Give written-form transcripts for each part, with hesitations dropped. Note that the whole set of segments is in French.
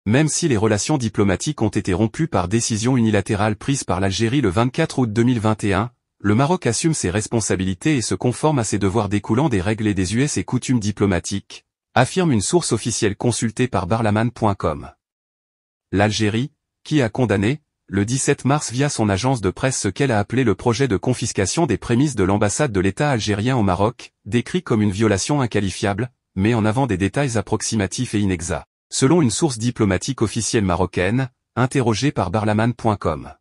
Même si les relations diplomatiques ont été rompues par décision unilatérale prise par l'Algérie le 24 août 2021, le Maroc assume ses responsabilités et se conforme à ses devoirs découlant des règles et des us et coutumes diplomatiques, affirme une source officielle consultée par barlaman.com. L'Algérie, qui a condamné, le 17 mars via son agence de presse ce qu'elle a appelé le projet de confiscation des prémices de l'ambassade de l'État algérien au Maroc, décrit comme une violation inqualifiable, met en avant des détails approximatifs et inexacts. Selon une source diplomatique officielle marocaine, interrogée par barlaman.com.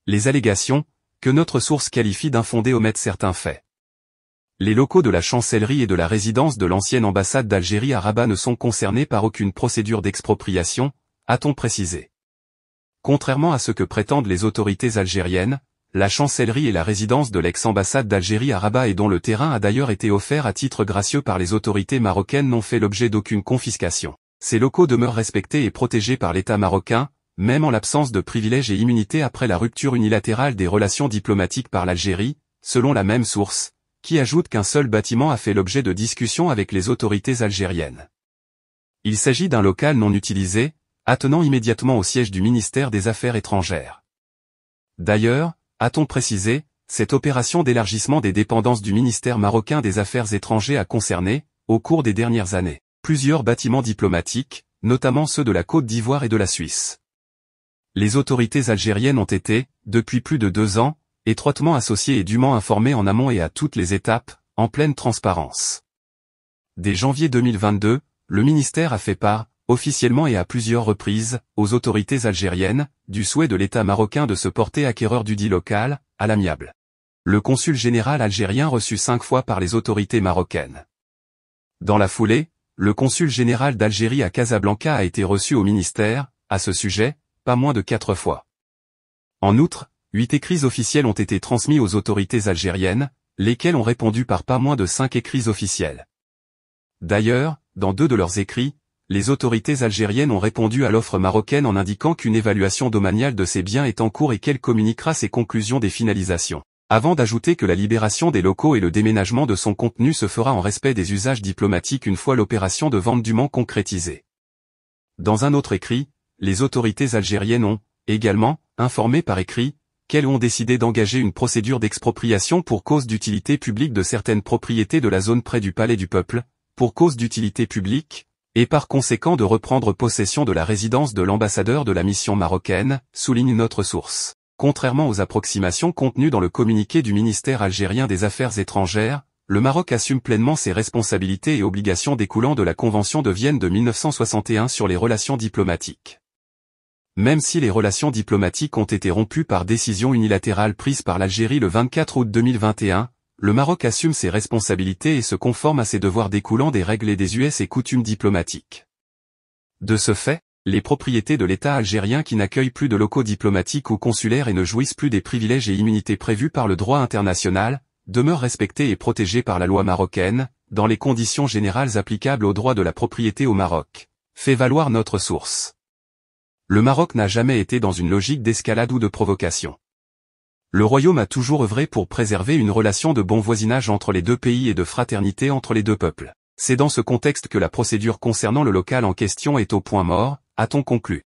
Les allégations, que notre source qualifie d'infondées, omettent certains faits. Les locaux de la chancellerie et de la résidence de l'ancienne ambassade d'Algérie à Rabat ne sont concernés par aucune procédure d'expropriation, a-t-on précisé. Contrairement à ce que prétendent les autorités algériennes, la chancellerie et la résidence de l'ex-ambassade d'Algérie à Rabat et dont le terrain a d'ailleurs été offert à titre gracieux par les autorités marocaines n'ont fait l'objet d'aucune confiscation. Ces locaux demeurent respectés et protégés par l'État marocain, même en l'absence de privilèges et immunités après la rupture unilatérale des relations diplomatiques par l'Algérie, selon la même source, qui ajoute qu'un seul bâtiment a fait l'objet de discussions avec les autorités algériennes. Il s'agit d'un local non utilisé, attenant immédiatement au siège du ministère des Affaires étrangères. D'ailleurs, a-t-on précisé, cette opération d'élargissement des dépendances du ministère marocain des Affaires étrangères a concerné, au cours des dernières années, plusieurs bâtiments diplomatiques, notamment ceux de la Côte d'Ivoire et de la Suisse. Les autorités algériennes ont été, depuis plus de 2 ans, étroitement associées et dûment informées en amont et à toutes les étapes, en pleine transparence. Dès janvier 2022, le ministère a fait part, officiellement et à plusieurs reprises, aux autorités algériennes, du souhait de l'État marocain de se porter acquéreur du dit local, à l'amiable. Le consul général algérien reçu 5 fois par les autorités marocaines. Dans la foulée, le consul général d'Algérie à Casablanca a été reçu au ministère, à ce sujet, pas moins de 4 fois. En outre, 8 écrits officiels ont été transmis aux autorités algériennes, lesquels ont répondu par pas moins de 5 écrits officiels. D'ailleurs, dans 2 de leurs écrits, les autorités algériennes ont répondu à l'offre marocaine en indiquant qu'une évaluation domaniale de ces biens est en cours et qu'elle communiquera ses conclusions des finalisations. Avant d'ajouter que la libération des locaux et le déménagement de son contenu se fera en respect des usages diplomatiques une fois l'opération de vente dûment concrétisée. Dans un autre écrit, les autorités algériennes ont, également, informé par écrit, qu'elles ont décidé d'engager une procédure d'expropriation pour cause d'utilité publique de certaines propriétés de la zone près du Palais du Peuple, pour cause d'utilité publique, et par conséquent de reprendre possession de la résidence de l'ambassadeur de la mission marocaine, souligne notre source. Contrairement aux approximations contenues dans le communiqué du ministère algérien des Affaires étrangères, le Maroc assume pleinement ses responsabilités et obligations découlant de la Convention de Vienne de 1961 sur les relations diplomatiques. Même si les relations diplomatiques ont été rompues par décision unilatérale prise par l'Algérie le 24 août 2021, le Maroc assume ses responsabilités et se conforme à ses devoirs découlant des règles et des us et coutumes diplomatiques. De ce fait, les propriétés de l'État algérien qui n'accueillent plus de locaux diplomatiques ou consulaires et ne jouissent plus des privilèges et immunités prévus par le droit international, demeurent respectées et protégées par la loi marocaine, dans les conditions générales applicables au droit de la propriété au Maroc, fait valoir notre source. Le Maroc n'a jamais été dans une logique d'escalade ou de provocation. Le royaume a toujours œuvré pour préserver une relation de bon voisinage entre les 2 pays et de fraternité entre les 2 peuples. C'est dans ce contexte que la procédure concernant le local en question est au point mort, a-t-on conclu.